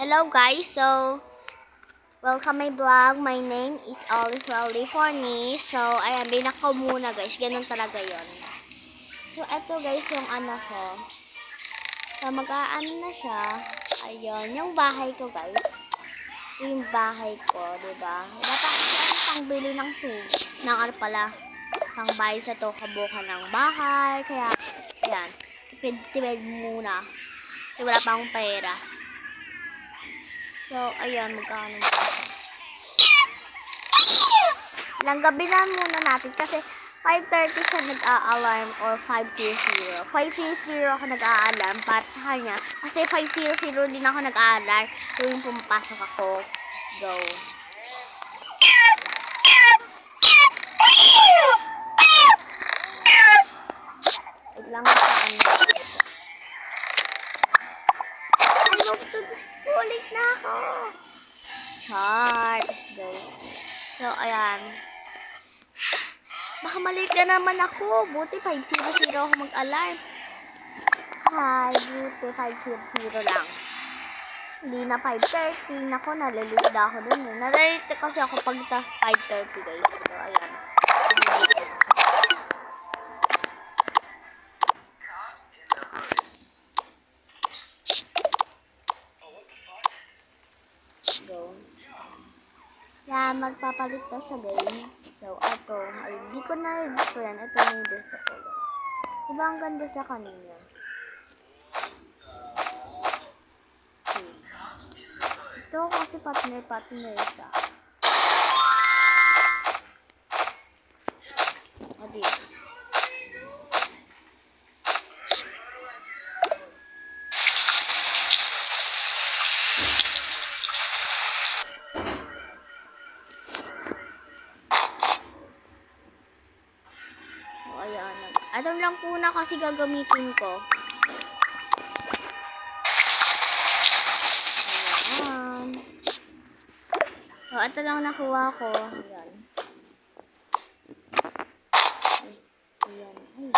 Hello guys, so welcome my vlog. My name is Always Welly for me. So ayan, binak ko muna guys, ganun talaga yon. So eto guys yung anak ko. So mag-aano na siya. Ayun, yung bahay ko guys. Ito yung bahay ko, diba? Dapat pang bili ng ng ano pala, pang bahay sa to kabukan ng bahay. Kaya ayan, tipid-tipid muna. Kasi wala pa akong pera. So, ayan, magkano ba? Langgabi na muna natin kasi 5:30 siya nag-a-alarm or 5:00. 5:00 ako nag-a-alarm para sa kanya. Kasi 5:00 din ako nag-a-alarm tuwing pumapasok ako. Let's go. Wait lang sa ano. Ulit na ako. Char. Let's go. So, ayan. Baka maliit na naman ako. Buti 5:00 ako mag-alarm. Hi, buti 5:00 lang. Hindi na 5:30. Nako, nalalita ako dun eh. Nalalita kasi ako pag 5:30 guys. So, ayan. Go. Yan, magpapalit na sa game. So, ito. Ay, hindi ko na gusto yan. Ito yung gusto ko. Diba ang ganda sa kanina? Okay. Gusto ko kasi partner siya. O, this. Ito lang po na kasi gagamitin ko. Ayan. So, ito lang nakuha ko. Ayan. Ayan. Ay.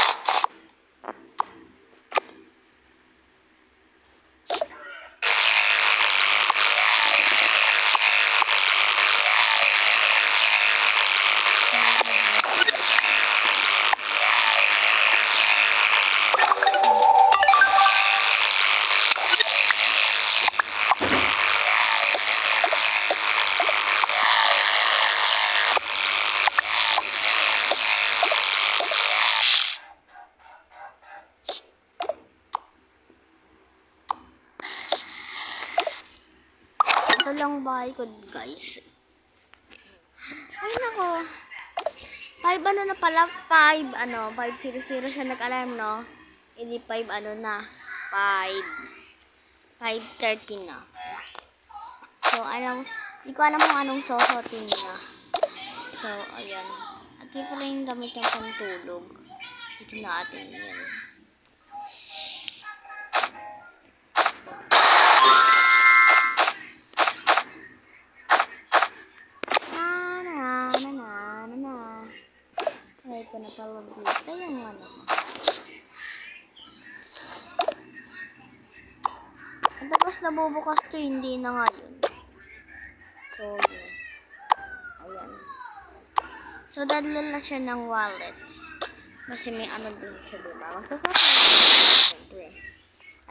Ito lang bahay ko, guys. Ay, nako. 5 ano na pala? 5:00 siya nag-alarm, no? Hindi 5 ano na. 5:30 na. So, hindi ko alam kung anong sosotin niya. So, ayan. At di pala yung gamit ng pantulog. Ito na atin yan. Ay, ko na pala dito yung ano. Tapos nabubukas to, hindi na ngayon. So, yun. Ayan. So, dadala na siya ng wallet. Kasi may ano din siya, diba? Magsusuklay. Siyempre.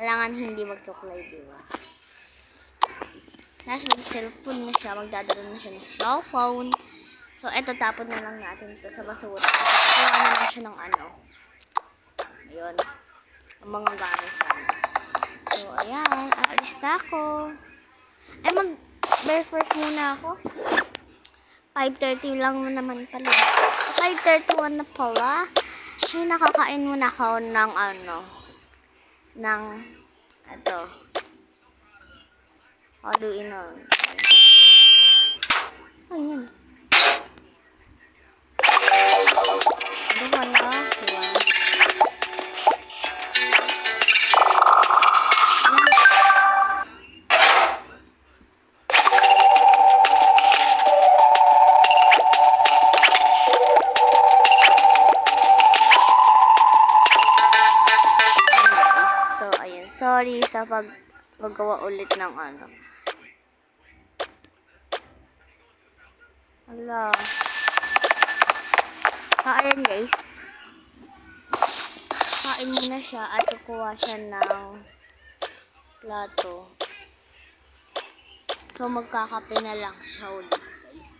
Alangan hindi magsuklay, diba? Tapos may cellphone na siya. Magdadala na siya ng cellphone. So, eto, tapon na lang natin ito sa basura. Kasi kukuha na lang siya ng ano. Ayun. Ang mga gamit sana. So, ayan. Aalis na ako. Ay, mag-breakfast muna ako. 5:30 lang naman pala. 5:31 na pala. Ay, nakakain muna ako ng ito. Haluin na. Ano yan? Ano ba na? Diba? So, ayan. Sorry sa paggagawa ulit ng Hala. Ayan guys. Kain muna siya at kukuha siya ng plato. So, magkakape na lang siya ulit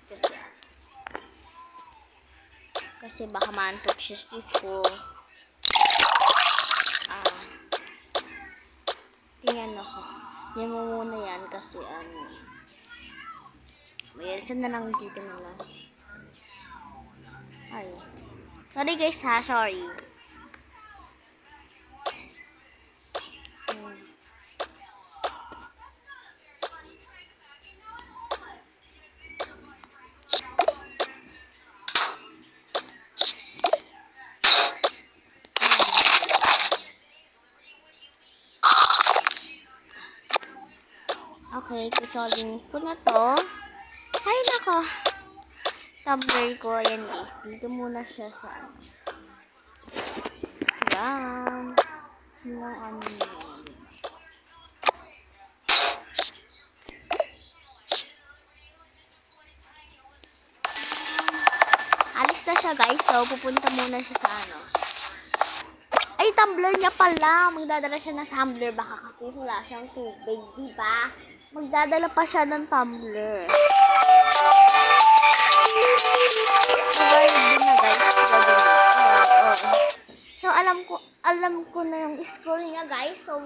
guys. Kasi baka maantok siya sa school. Tingnan ako. Yan mo muna yan kasi may isa na lang dito na lang. Ay. Sorry guys ha, sorry. Okay, kusolin ko na to. Ay, nako. Tumbler ko. Ayan guys. Dito muna siya sa Yan. Yung alis na siya guys. So, pupunta muna siya sa Ay, tumbler niya pala. Magdadala siya ng tumbler. Baka kasi wala siyang tubig, diba? Magdadala pa siya ng tumbler. So, yun na guys. So, alam ko na yung school niya guys. So,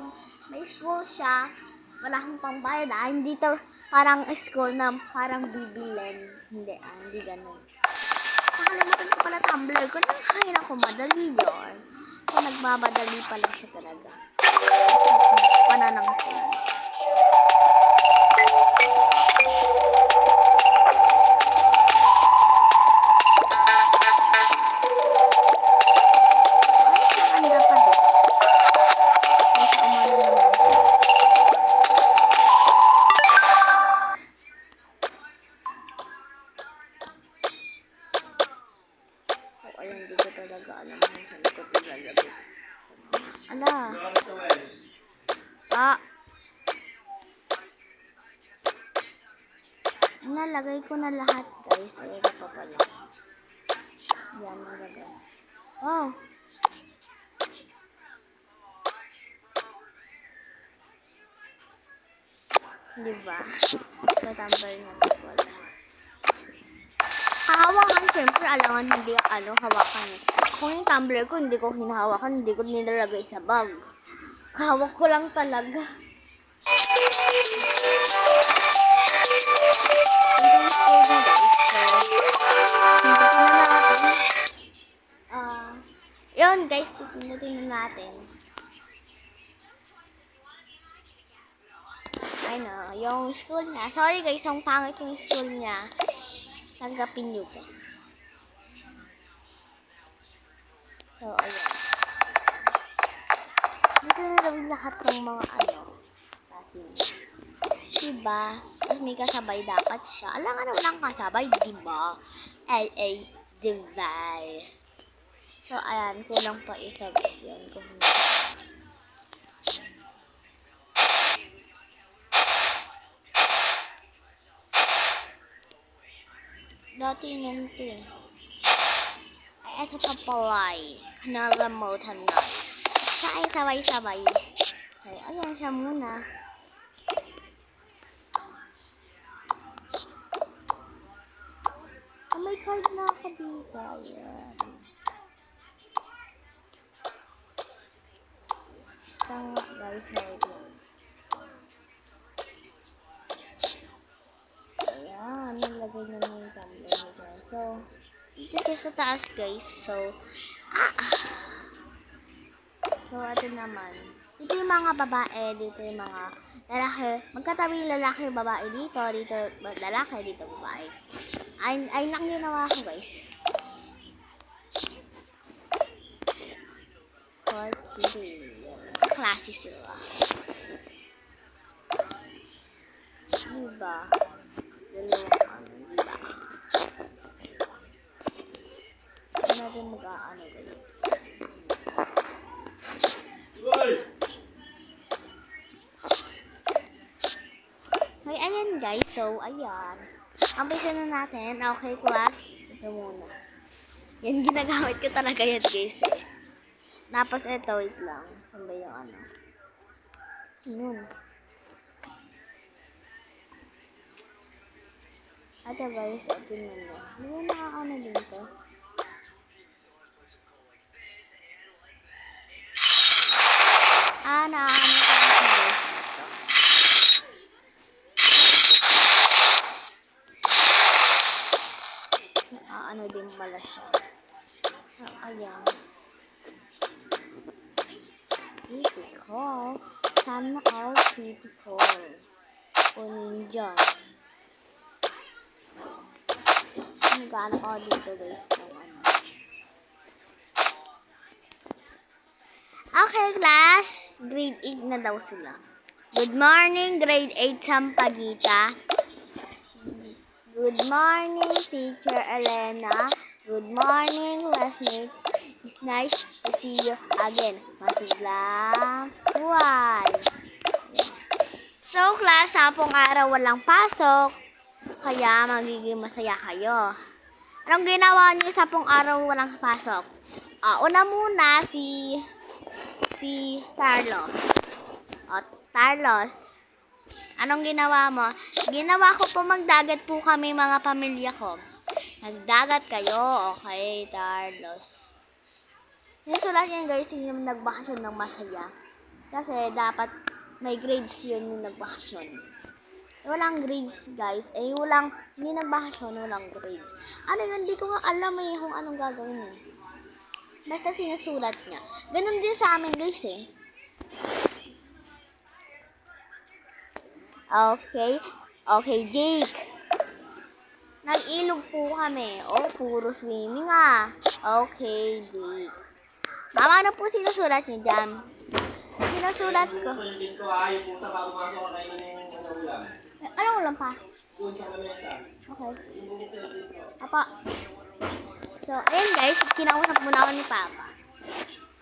may school siya. Wala kang pambayad Hindi to parang school na parang bibilen. Hindi ganun. Nakalimutan ko pala tumbler ko. Ay, naku, madali yun. So, nagmamadali pa lang siya talaga. Pananang ko. Ayan, di ko talaga alam kung saan ko ilalagay. Ala. Nalagay ko na lahat, guys. Ayan pa pala. Yan, nalagay. Oh. Diba? So, tumbler na ito pala. Hawakan, siyempre, alangan hindi hawakan. Kung yung tumbler ko, hindi ko hinahawakan, hindi ko nilalagay sa bag. Hawak ko lang talaga. Yun guys, titignan natin. Ay no, yung school niya. Sorry guys, ang pangit yung school niya. Tanggapin nyo po. So, ayan. Dito na gawin lahat ng mga kasi diba? Tapos may kasabay dapat siya. Alangan walang kasabay, diba? L.A. Divide. So, ayan. Kulang pa isa guys. Yan. Dati yun ito eh. Ay, ito pa pala eh. Kanalamutan na. Siya ay sabay-sabay. So, ayan siya muna. May card na ako dito. Ayan. Tanga guys. Ayan. Nilagay na yung tumbler nito. So, dito siya sa taas guys. So, So, ito naman. Dito yung mga babae. Dito yung mga lalaki. Magkatabi lalaki babae dito. Dito lalaki. Dito babae. Ay lang ginawa ko guys. Klase sila. Diba? Diba? Hindi natin mag-aano guys. Ay, ayan guys. So, ayan. Umpisa na natin. Okay, class. Ito muna. Yan, ginagamit ko talaga yan, guys. Tapos ito, wait lang. Saan ba yung ano? Yun. Ate guys, ito nyo. Hindi mo nakakaano dito. Nakaano ko ito guys. Ano din pala siya. Ayan. Critical. Sana all critical. O ninja. Nag-ano ko dito guys. Okay class. Grade 8 na daw sila. Good morning grade 8 Sampaguita. Good morning Teacher Elena. Good morning classmate. It's nice to see you again. Masiglang buhay. So class, sapong araw walang pasok. Kaya magiging masaya kayo. Anong ginawa niyo sa pong araw walang pasok? Una muna si Carlos. Carlos, anong ginawa mo? Ginawa ko po magdagat po kami mga pamilya ko. Nagdagat kayo, okay, Carlos. Sinusulat yan guys, yung nagbakasyon ng masaya. Kasi dapat may grades yun yung nagbakasyon. Walang grades guys. Hindi nagbakasyon, walang grades. Ano yun, hindi ko nga alam kung anong gagawin eh. Basta sinusulat niya. Ganun din sa amin guys eh. Okay, Jake. Nag-ilog po kami. Puro swimming Okay, Jake. Mama, ano po sinusulat niyo dyan? Sinusulat ko. Anong ulam pa? Okay. Apa. So, ayan guys. Kinausap muna ako ni Papa.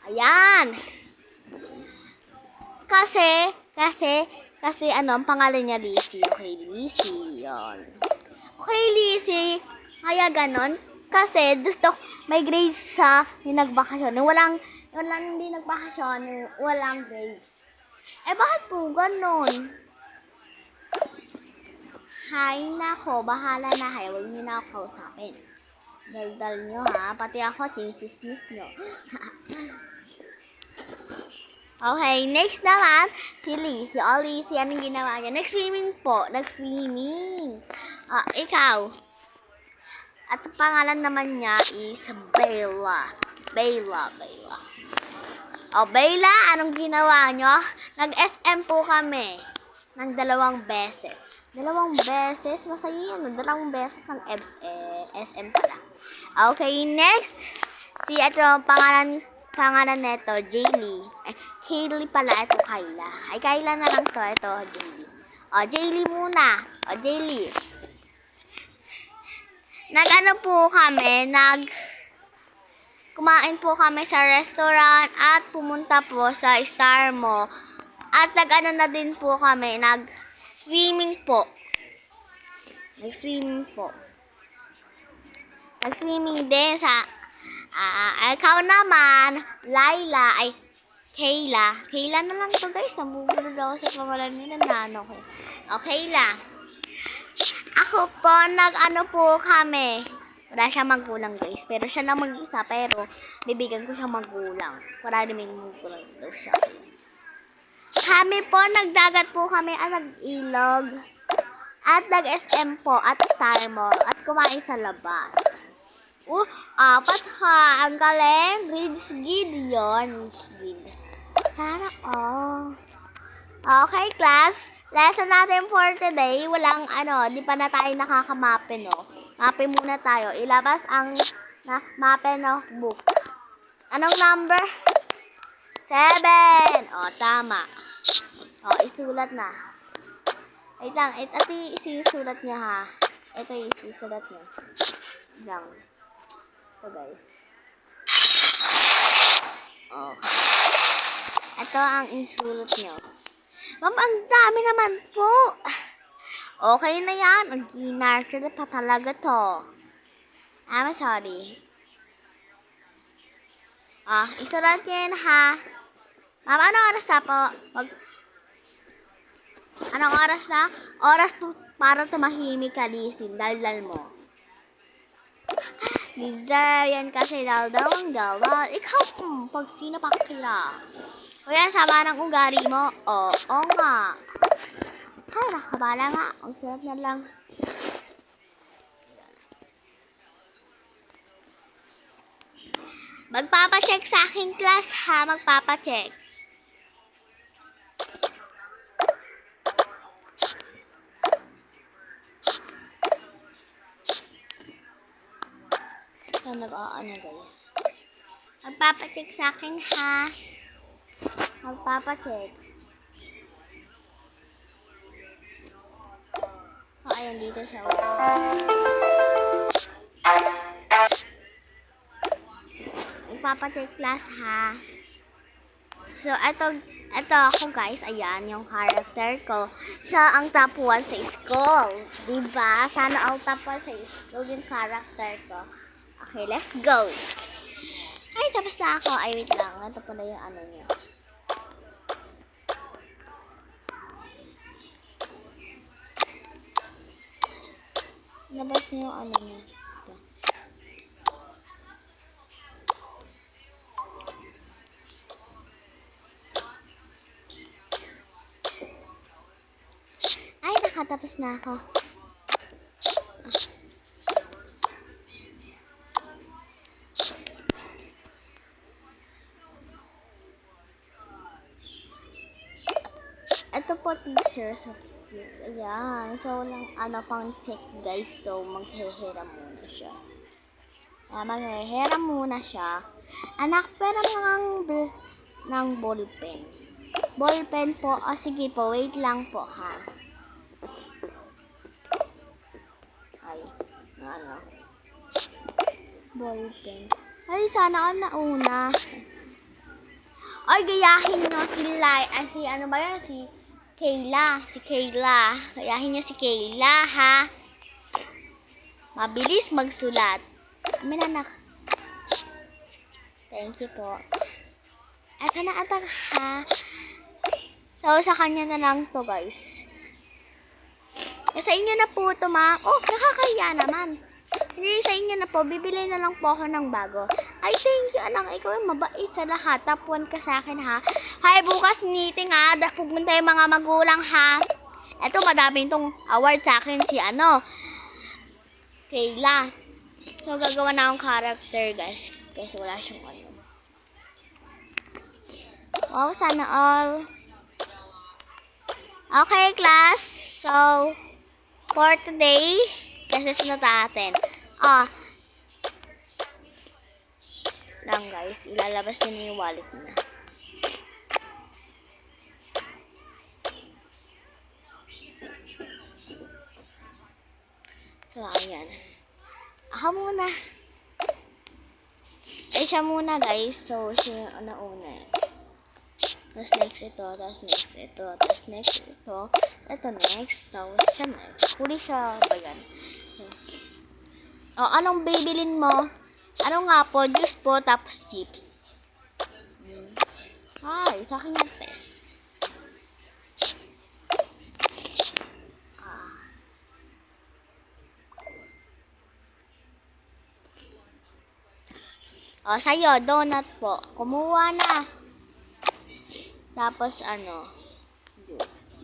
Ayan. Kasi ang pangalan niya Lizzie. Okay, Lizzie. Yun. Okay, Lizzie. Kaya ganon. Kasi gusto may grades sa nagbakasyon. Walang hindi nagbakasyon, walang grades. Bakit po ganon? Hay nako, bahala na kayo. Huwag niyo na ako kausapin. Daldal nyo ha. Pati ako, chinisismis nyo. Okay, next naman, si Lizzie. Lizzie, anong ginawa niya? Nag-swimming po. Nag-swimming. Ikaw. At ang pangalan naman niya is Bella. Bella. Bella, anong ginawa nyo? Nag-SM po kami. Ng 2 beses. 2 beses? Masaya yan. 2 beses ng SM pala. Okay, next. Pangalan neto, Jaylee. Kaylee pala, ito Kayla. Kayla na lang to, ito Jaylee. Jaylee muna. Jaylee. Kumain po kami sa restaurant at pumunta po sa Star Mo. At na din po kami, nag-swimming po. Nag-swimming din sa ikaw naman, Kayla. Kayla na lang to guys. Nabubulod ako sa pangalan nila na Kayla. Ako po, po kami. Wala siya magulang guys. Pero siya lang mag-isa. Pero bibigyan ko siya magulang. Para may magulang daw siya. Kami po, nagdagat po kami at nag-ilog. At nag-SM po at Star Mall. At kumain sa labas. Apat ha. Ang galing. Grades Gideon. Sana Okay, class. Lesson natin for today. Walang di pa na tayo nakakamape, no? Mape muna tayo. Ilabas ang mape book. Anong number? 7. Tama. Isulat na. Wait lang. Ito isusulat niya, ha. Ito isusulat niya. Diyan. Ito, guys. Okay. Ito ang isulat niyo. Ma'am, ang dami naman po. Okay na yan. Ang ginarkad pa talaga to. I'm sorry. Isulat nyo yun ha. Ma'am, anong oras na po? Anong oras na? Oras to para tumahimik ka, lisin. Daldal mo. Lizard, yan kasi daldal ang daldal. Ikaw, pag sino pa kila. O yan, sama ng ugali mo. Oo nga. Ay, nakabala nga. Ang sarap na lang. Magpapacheck sa aking class ha. Magpapacheck. So, nag-aano guys. Magpapacheck sa akin ha. Magpapacheck. Ayun dito siya. Magpapacheck class ha. So, ito ako guys. Ayan, yung character ko. Siya ang top 1 sa school. Diba? Sana all top 1 sa school yung character ko. Okay, let's go. Ay, tapos na ako. Ay, wait lang. Ito pala yung ano niya. Labas niyo yung ano niya. Ito. Ay, nakatapos na ako. Ito po teacher substitute. Ayan. So, pang check guys. So, maghihiram muna siya. Maghihiram muna siya. Anak, pero ng ballpen. Ballpen po. Sige po. Wait lang po ha. Ay. Ano? Ballpen. Ay, sana ako nauna. Ay, gayahin nyo si ano ba yan? Si Kayla. Gayahin niya si Kayla, ha? Mabilis magsulat. Amin, anak. Thank you po. Eto na atak, ha? So, sa kanya na lang to, guys. Sa inyo na po ito, ma. Oh, nakakahiya naman. Hindi sa inyo na po, bibili na lang po ako ng bago. Ay, thank you, anak. Ikaw ay mabait sa lahat. Top 1 ka sa akin, ha? Hay, bukas meeting, ha? Pupunta yung mga magulang, ha? Eto, madami itong award sa akin si, Kayla. So, gagawa na akong character, guys. Kasi wala siyang ano. Wow, sana all. Okay, class. So, for today, kasi sunod natin. Lang guys, ilalabas din yung wallet na. So, ayan. Ako muna. Siya muna guys. So, siya yung nauna. Tapos next ito, tapos next ito, tapos next ito. Ito next, tapos siya next. Huli siya ba yan? Anong bibilin mo? Ano nga po? Juice po, tapos chips. Ay, sa akin yan, te. Sa'yo, donut po. Kumuha na. Tapos, juice.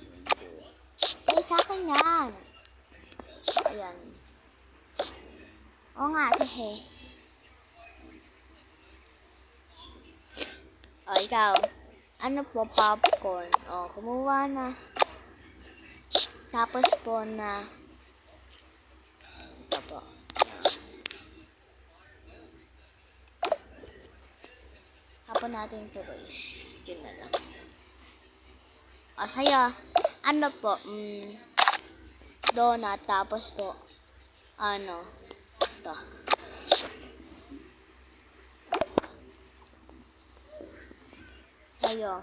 Ay, sa akin yan. Ayan. Oo nga, tehe. Ikaw. Ano po, popcorn. Kumuha na. Tapos po na. Ito po. Hapon natin ito guys. Diyan na lang. Sa'yo. Ano po? Donut. Tapos po. Ito. Sa'yo.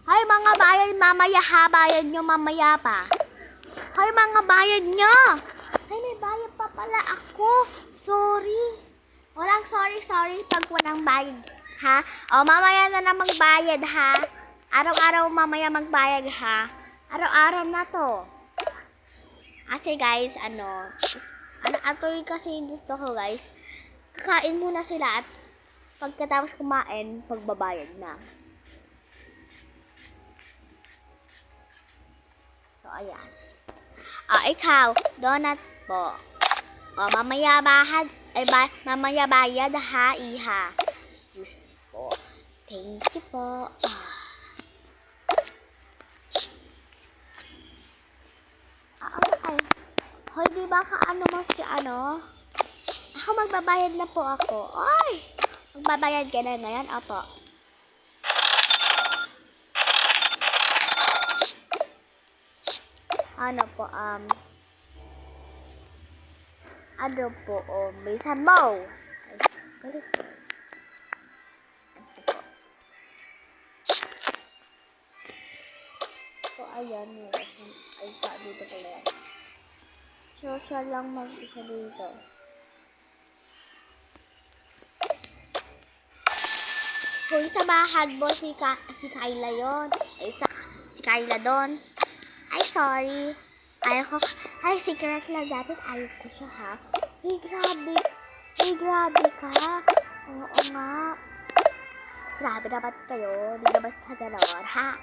Hay mga bayan, mamaya ha. Bayan nyo mamaya pa. Hoy, mga bayad nyo! Ay, may bayad pa pala ako. Sorry. Walang sorry pag walang bayad. Ha? O, mamaya na magbayad, ha? Araw-araw mamaya magbayad, ha? Araw-araw na to. Kasi guys, ito yung kasi gusto ko guys. Kakain muna sila at pagkatapos kumain, pagbabayad na. So, ayan. Ikaw, donut po. Mamaya mamaya bayad ha, iha. Excuse po. Thank you po. Hoy, di ba mo si Ako magbabayad na po ako. Ay! Magbabayad ka na ngayon? Opo. Bilisan mo. Ay, galit. Ito po. So, ayan. Ay, dito pala yan. So, siya lang mag-isa dito. Kung samahan mo si Kyla yon. Si Kyla doon. Ay, sorry. Ay, secret lang dati. Ayaw ko siya, ha? Grabe ka. Oo nga. Grabe dapat kayo. Hindi na basta gano'n, ha?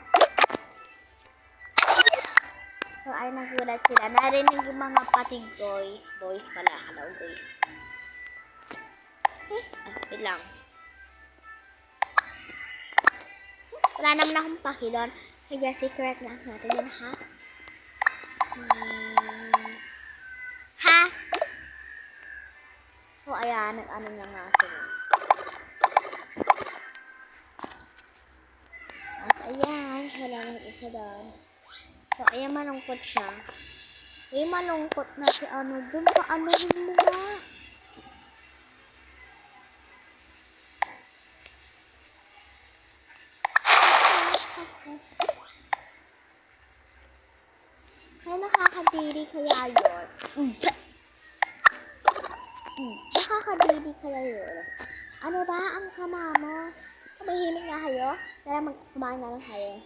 So, ay nagulat sila. Narinig yung mga patigoy. Boys pala. Hello, boys. Wait lang. Wala naman akong pakilon. Kaya secret lang natin yun, ha? Ha? So, ayan. Nag-ano na nga sila. As, ayan. Wala nang isa doon. So, ayan, malungkot siya. Malungkot na si doon pa rin mo nga. Ay, nakakadiri kaya yun. Nakakadiri kaya yun. Ano ba ang sama mo? Kumahimik na kayo? Tara, kumain na lang kayo.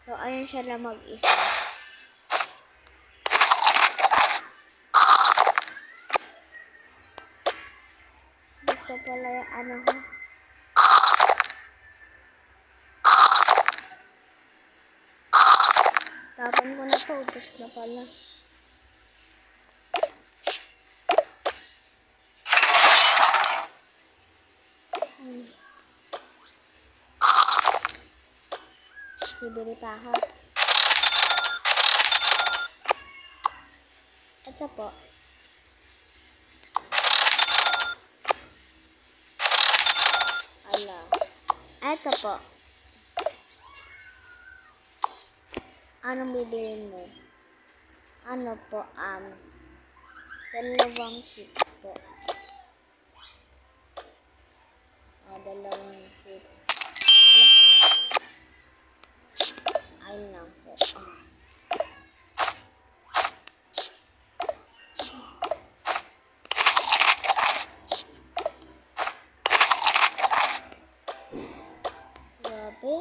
So, ayan siya na mag-isa. Gusto pala yung ko. Tapon ko na to. Ubus na pala. Bibili pa ako. Ito po. Ito po. Anong bibilin mo? Dalawang chips po. Dalawang chips. Ayun lang po. Grabe.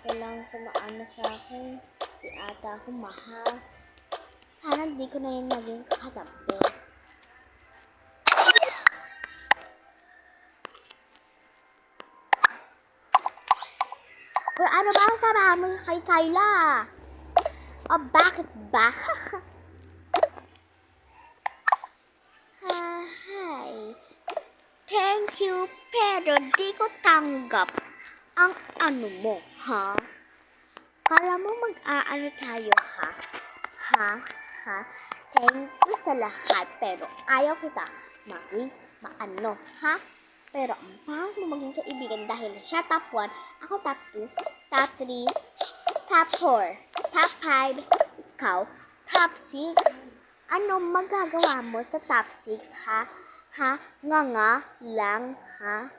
Kailangan sumaano sa akin. Di ata ako mahal. Sana di ko na yun maging katabi. Ano ba ang sama mo kay Kyla? Bakit ba? Hi. Thank you, pero di ko tanggap ang mo, ha? Para mo mag-aano tayo, ha? Ha? Thank you sa lahat, pero ayaw kita maging ha? Pero ang pangit mo maging kaibigan dahil siya top 1, ako top 2, top 3, top 4, top 5, ikaw, top 6. Ano magagawa mo sa top 6, ha? Ha? Nga lang, ha?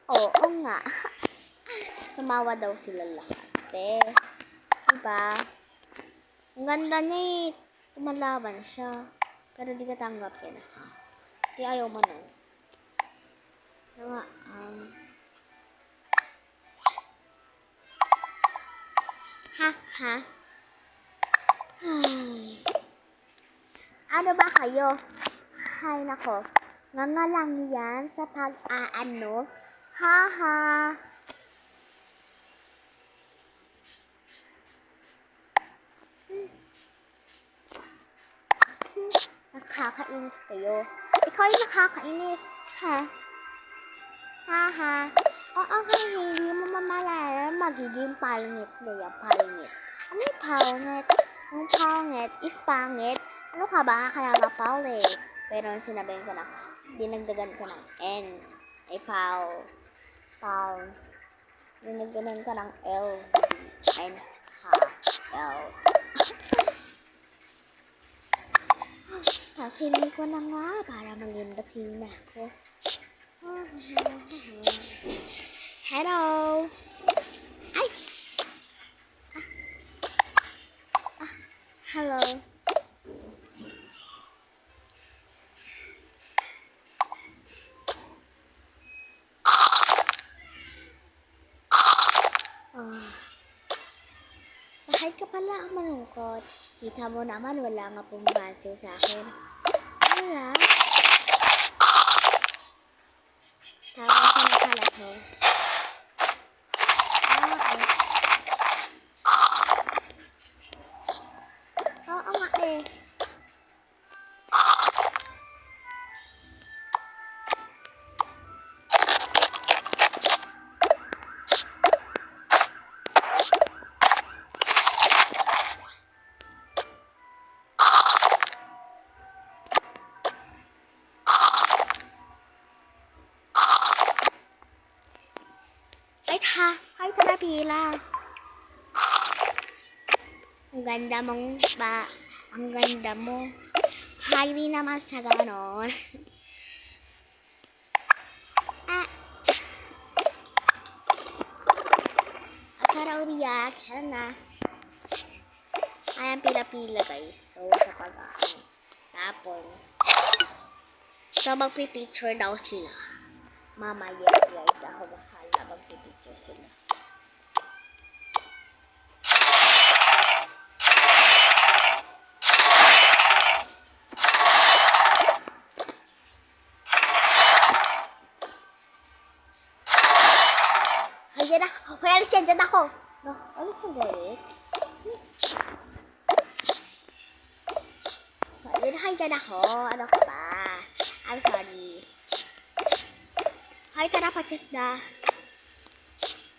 Oo nga. Tumawa daw sila lahat. Diba? Ang ganda niya eh. Tumalaban siya. Pero di ka tanggap yan. Di ayaw mo nun. Nga, ha? Ano ba kayo? Hay nako. Nangalang yan sa pag-aano. Ha. Nakakainis kayo. Ikaw ay nakakainis. Ha? Oo nga, hindi mo mamalala. Magiging pangit na yan, pangit. Ano yung pangit? Yung pangit is pangit. Ano ka ba? Kaya nga pangit. Pero sinabihin ko na, dinagdagan ko ng N. Ay pau. Dinagdagan ko ng L. N. L. Pasilin ko na nga para maging batsina ako. Hello. Ay. Hello. Bakit ka pala malungkot? Kita mo naman wala nga pong base sa akin. Wala. Tama ka na pala to. Oo nga eh. Ay, tara pila. Ang ganda mong ba? Ang ganda mo. Hindi naman sa ganon. Tara umiyak. Tara na. Ayan pila-pila guys. So, sa tapon. So, magpipicture daw sila. Mamaya guys. Ako bahala magpipicture sila. Alis yan, dyan ako. No, alis ang galit. Hi, dyan ako. Ano ka ba? I'm sorry. Hi, tara, pa-check na.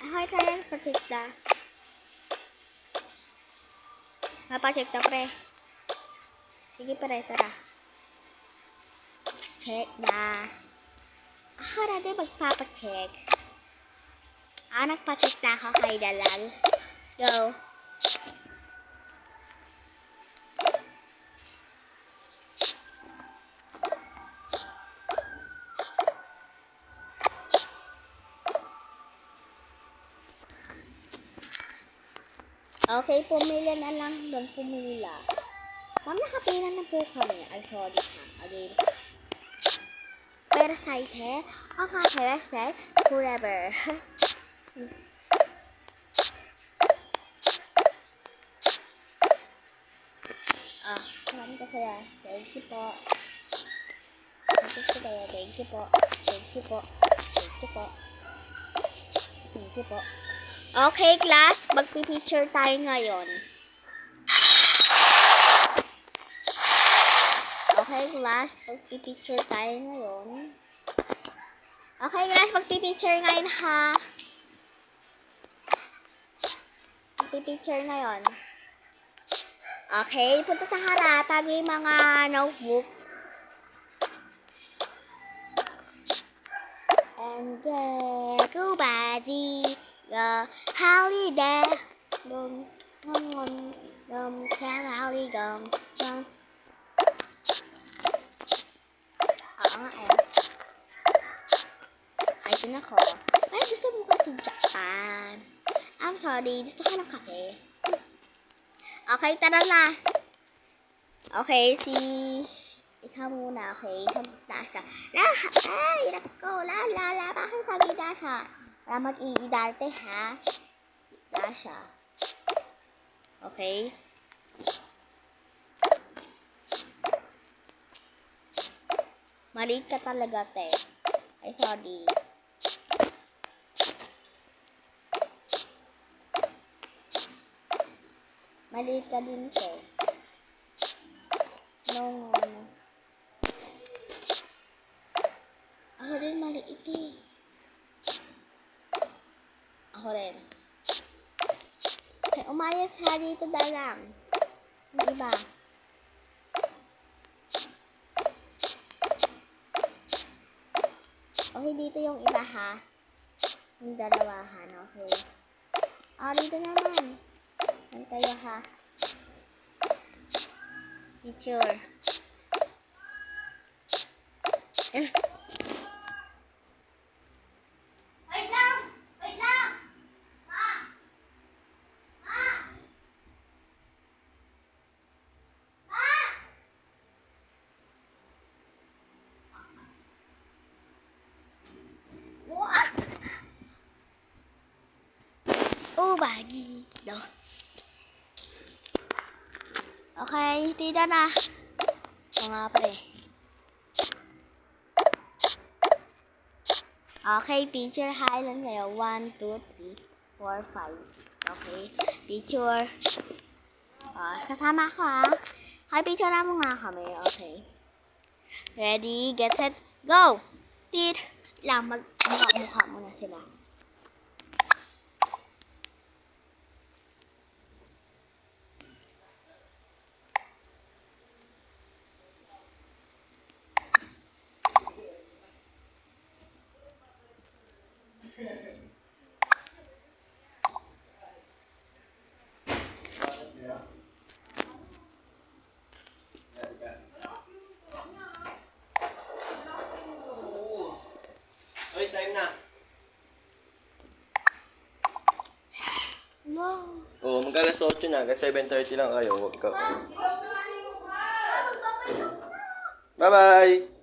Hi, tara, pa-check na. Pa-check na, pre. Sige, pre, tara. Pa-check na. Ako na din magpapacheck. Nagpacheck na ako kay Dalang. Let's go. Okay, pumila na lang. Doon pumila. Ma'am, nakapila na po kami. Ay, sorry ha. Again. Pero side he. Okay, respect. Forever. Maraming kasaya. Thank you po. Thank you po. Thank you po. Thank you po. Thank you po. Thank you po. Okay, class. Magpipicture tayo ngayon. Okay, class. Magpipicture tayo ngayon. Okay, class. Magpipicture ngayon, ha? Magpipicture ngayon. Okay, punta sa harap. Tago yung mga notebook. And go baji, go holiday. Tell holiday. Ay, Philippine ako. Ay, gusto mo kasi Japan. I'm sorry, gusto ko lang kasi. Okay, tara na. Okay, ikaw muna, okay? Sa gitna siya. Ay, nako, bakit sa gitna siya? Para mag-iidarte, ha? Gitna siya. Okay? Maliit ka talaga, te. Ay, sorry. Maliit ka din, te. No. Ako rin maliit, eh. Ako rin. Kaya umayos ha dito na lang. Yung iba. Okay, dito yung iba ha. Yung dalawahan, okay. Dito naman. Yan kayo ha. Picture. Wait lang! Wait lang! Ma! Ma! Ma! Wah! Oh, bagi. No. Okay, tita na. Ito nga pre. Okay, picture highland kayo. 1, 2, 3, 4, 5, 6. Okay, picture. Kasama ako ha. Okay, picture na mo nga kami. Okay. Ready, get set, go! Tit! Lang, mag-mukha muna sila. Oy, time na. No. Oo, mag-alas 8 na. Kasi 7:30 lang kayo. Huwag ka. Bye-bye!